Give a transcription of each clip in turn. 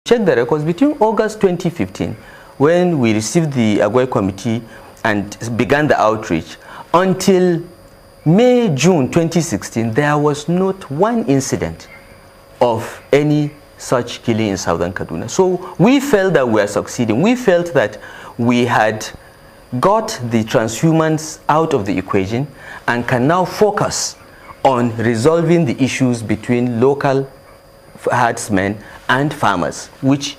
check the records between August 2015, when we received the Agwai committee and began the outreach, until May, June 2016, there was not one incident of any such killing in southern Kaduna. So we felt that we were succeeding. We felt that we had got the transhumans out of the equation and can now focus on resolving the issues between local herdsmen and farmers, which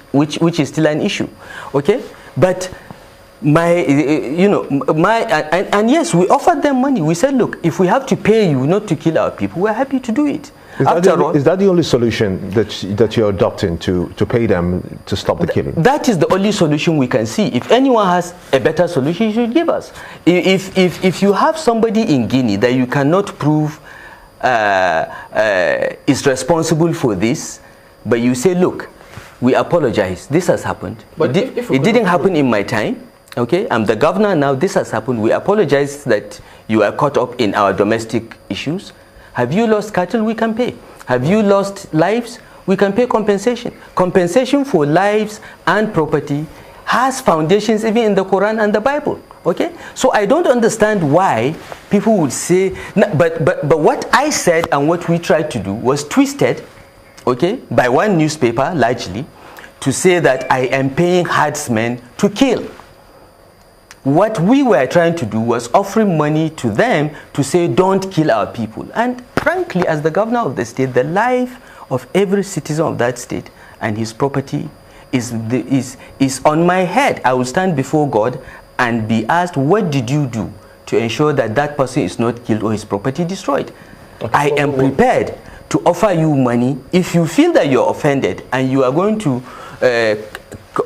is still an issue. Okay, but and yes, we offered them money. We said, look, if we have to pay you not to kill our people, we're happy to do it. Is that the only solution that you're adopting, to pay them to stop the killing? That is the only solution we can see. If anyone has a better solution, he should give us. If you have somebody in Guinea that you cannot prove is responsible for this, but you say, look, we apologize, this has happened. But it didn't happen in my time. Okay, I'm the governor now, this has happened. We apologize that you are caught up in our domestic issues. Have you lost cattle? We can pay. Have you lost lives? We can pay compensation. Compensation for lives and property has foundations even in the Quran and the Bible. Okay, so I don't understand why people would say, but what I said and what we tried to do was twisted, okay, by one newspaper largely, to say that I am paying herdsmen to kill. What we were trying to do was offering money to them to say, don't kill our people. And frankly, as the governor of the state, the life of every citizen of that state and his property is on my head. I will stand before God and be asked, what did you do to ensure that that person is not killed or his property destroyed? Okay. I am prepared to offer you money if you feel that you're offended and you are going to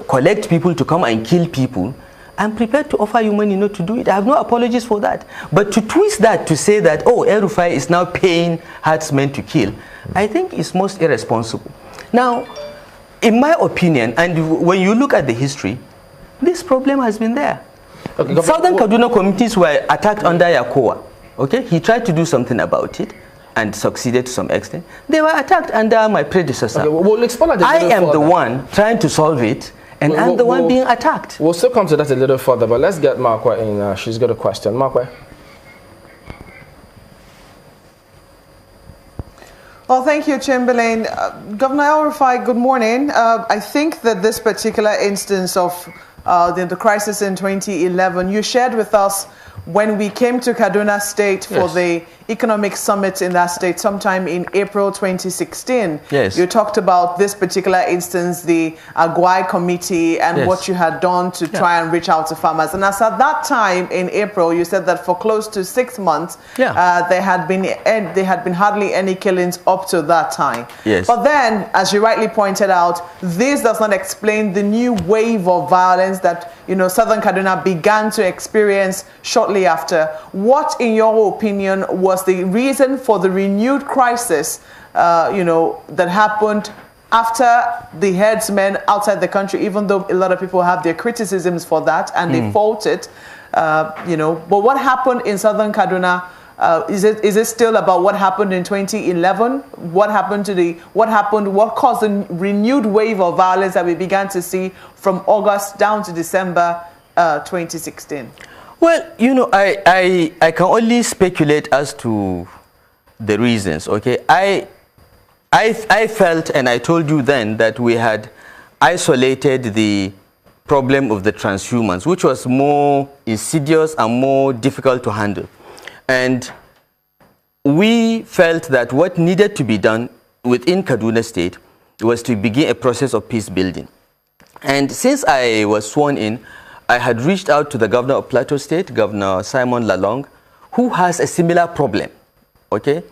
collect people to come and kill people. I'm prepared to offer you money not to do it. I have no apologies for that. But to twist that to say that, oh, El-Rufai is now paying herdsmen to kill, I think is most irresponsible. Now, in my opinion, and when you look at the history, this problem has been there. Okay, Southern Kaduna communities were attacked under Yakowa. Okay, he tried to do something about it and succeeded to some extent. They were attacked under my predecessor. Okay, I am the one trying to solve it. And I'm the one being attacked. We'll still come to that a little further, but let's get Markwa in. She's got a question. Markwa. Well, thank you, Chamberlain. Governor El-Rufai, good morning. I think that this particular instance of the crisis in 2011, you shared with us when we came to Kaduna State for the economic summit in that state sometime in April 2016. Yes. You talked about this particular instance, the Agwai committee, and what you had done to try and reach out to farmers. And as at that time in April, you said that for close to 6 months, there had been hardly any killings up to that time. Yes. But then, as you rightly pointed out, this does not explain the new wave of violence that Southern Kaduna began to experience shortly after. What, in your opinion, was the reason for the renewed crisis, that happened after the herdsmen outside the country, even though a lot of people have their criticisms for that and they fault it, but what happened in Southern Kaduna? Is it still about what happened in 2011? What caused the renewed wave of violence that we began to see from August down to December 2016? Well, I can only speculate as to the reasons, okay? I felt, and I told you then, that we had isolated the problem of the transhumans, which was more insidious and more difficult to handle. And we felt that what needed to be done within Kaduna State was to begin a process of peace building. And since I was sworn in, I had reached out to the governor of Plateau State, Governor Simon Lalong, who has a similar problem, okay?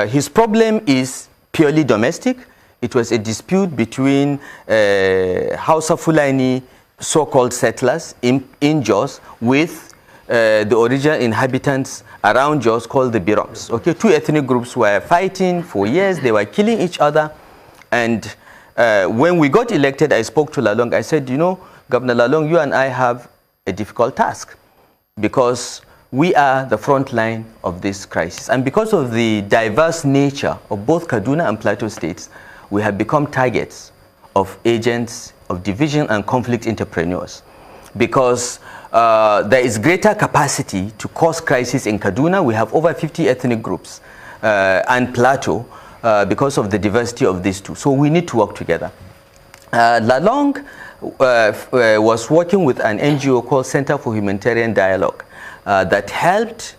His problem is purely domestic. It was a dispute between Hausa Fulani so-called settlers in Jos with the original inhabitants around Jos called the Biroms. Okay, two ethnic groups were fighting for years. They were killing each other. And when we got elected, I spoke to Lalong. I said, Governor Lalong, you and I have a difficult task because we are the front line of this crisis. And because of the diverse nature of both Kaduna and Plateau states, we have become targets of agents of division and conflict entrepreneurs, because there is greater capacity to cause crisis in Kaduna. We have over 50 ethnic groups and Plateau because of the diversity of these two. So we need to work together. Lalong was working with an NGO called Center for Humanitarian Dialogue that helped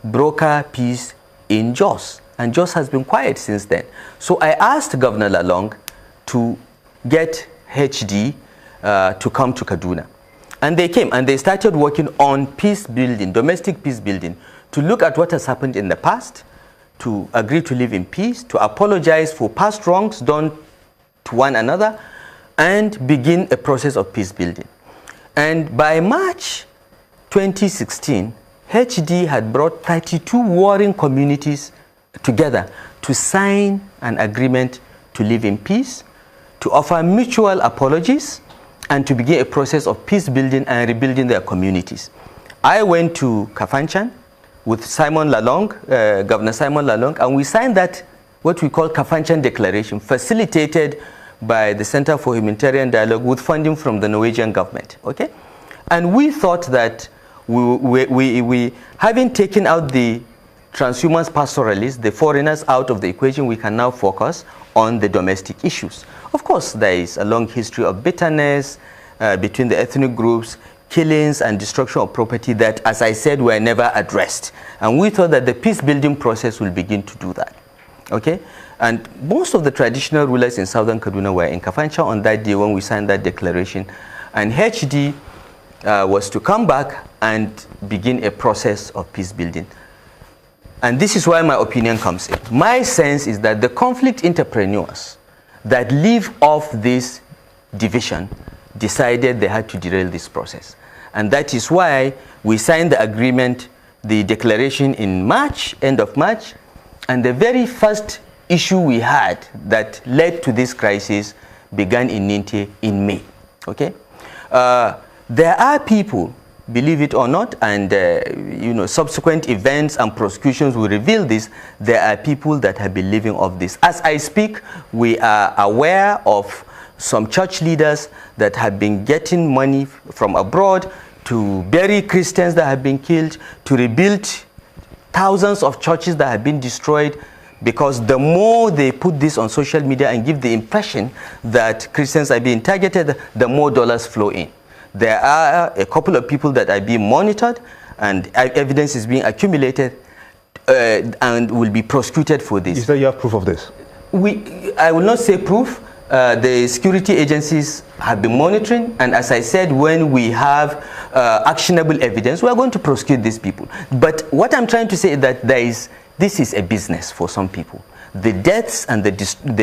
broker peace in Jos, and Jos has been quiet since then. So I asked Governor Lalong to get HD to come to Kaduna, and they came and they started working on peace building, domestic peace building, to look at what has happened in the past, to agree to live in peace, to apologize for past wrongs done to one another, and begin a process of peace building. And by March 2016, HD had brought 32 warring communities together to sign an agreement to live in peace, to offer mutual apologies, and to begin a process of peace building and rebuilding their communities. I went to Kafanchan with Simon Lalong, Governor Simon Lalong, and we signed that, what we call Kafanchan Declaration, facilitated by the Center for Humanitarian Dialogue with funding from the Norwegian government, okay? And we thought that we having taken out the transhumance pastoralists, the foreigners out of the equation, we can now focus on the domestic issues. Of course, there is a long history of bitterness between the ethnic groups, killings and destruction of property that, as I said, were never addressed. And we thought that the peace building process will begin to do that, okay? And most of the traditional rulers in southern Kaduna were in Kafanchan on that day when we signed that declaration. And HD was to come back and begin a process of peace building. And this is why my opinion comes in. My sense is that the conflict entrepreneurs that live off this division decided they had to derail this process. And that is why we signed the agreement, the declaration in March, end of March, and the very first issue we had that led to this crisis began in Ninte in May, okay? There are people, believe it or not, and you know, subsequent events and prosecutions will reveal this, there are people that have been living off this. As I speak, we are aware of some church leaders that have been getting money from abroad to bury Christians that have been killed, to rebuild thousands of churches that have been destroyed, because the more they put this on social media and give the impression that Christians are being targeted, the more dollars flow in. There are a couple of people that are being monitored and evidence is being accumulated and will be prosecuted for this. Is there you have proof of this? I will not say proof. The security agencies have been monitoring, and as I said, when we have actionable evidence, we are going to prosecute these people. But what I'm trying to say is that this is a business for some people. The deaths and the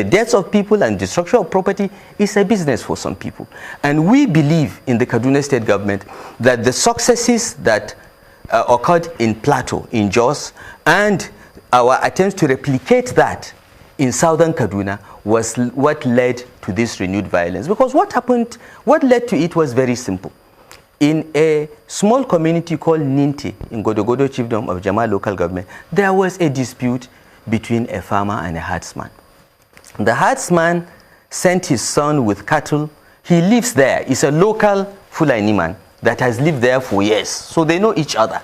deaths of people and destruction of property is a business for some people. And we believe in the Kaduna State government that the successes that occurred in Plateau, in Jos, and our attempts to replicate that in southern Kaduna was what led to this renewed violence. Because what led to it was very simple. In a small community called Ninte, in Godogodo Chiefdom of Jama local government, there was a dispute between a farmer and a herdsman. The herdsman sent his son with cattle. He lives there. He's a local Fulani man that has lived there for years. So they know each other,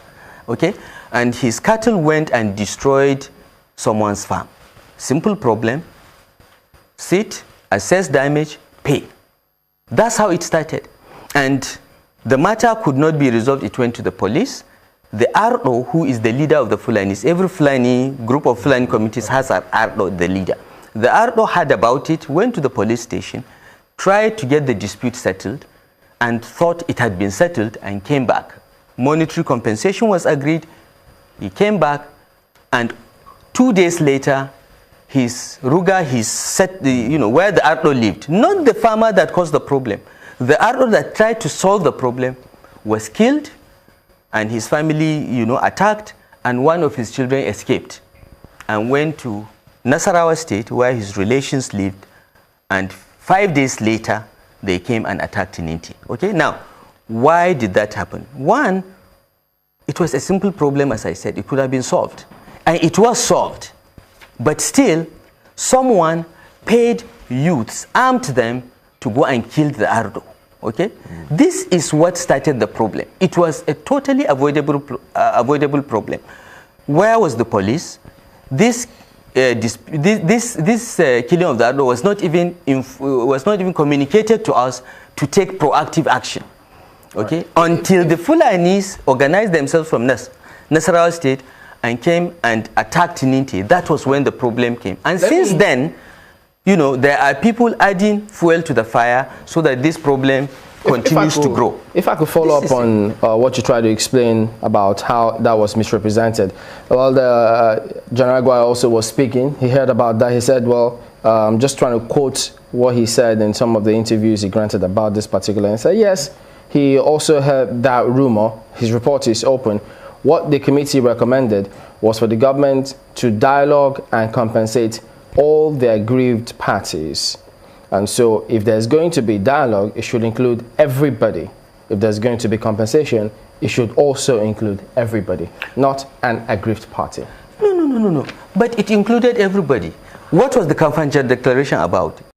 okay? And his cattle went and destroyed someone's farm. Simple problem. Sit, assess damage, pay. That's how it started. And the matter could not be resolved. It went to the police. The Ardo, who is the leader of the Fulanis, every Fulani group of Fulani communities has an Ardo, the leader. The Ardo heard about it, went to the police station, tried to get the dispute settled, and thought it had been settled and came back. Monetary compensation was agreed. He came back, and 2 days later, his Ruga, where the Ardo lived, not the farmer that caused the problem. The Ardo that tried to solve the problem was killed, and his family, attacked, and one of his children escaped and went to Nasarawa State, where his relations lived, and 5 days later, they came and attacked Ninte. Okay, now, why did that happen? One, it was a simple problem, as I said. It could have been solved, and it was solved. But still, someone paid youths, armed them to go and kill the Ardo. Okay, this is what started the problem. It was a totally avoidable problem. Where was the police? This killing of the Ardo was not even communicated to us to take proactive action. Okay, right. Until the Fulanis organized themselves from Nasarawa State and came and attacked Ninti. That was when the problem came. And since then, you know, there are people adding fuel to the fire so that this problem continues to grow. If I could follow up on what you tried to explain about how that was misrepresented. Well, the General Guai also was speaking. He heard about that. He said, well, just trying to quote what he said in some of the interviews he granted about this particular. And said, yes, he also heard that rumor. His report is open. What the committee recommended was for the government to dialogue and compensate all the aggrieved parties. And so if there's going to be dialogue, it should include everybody. If there's going to be compensation, it should also include everybody, not an aggrieved party. No. But it included everybody. What was the Kamfanja declaration about?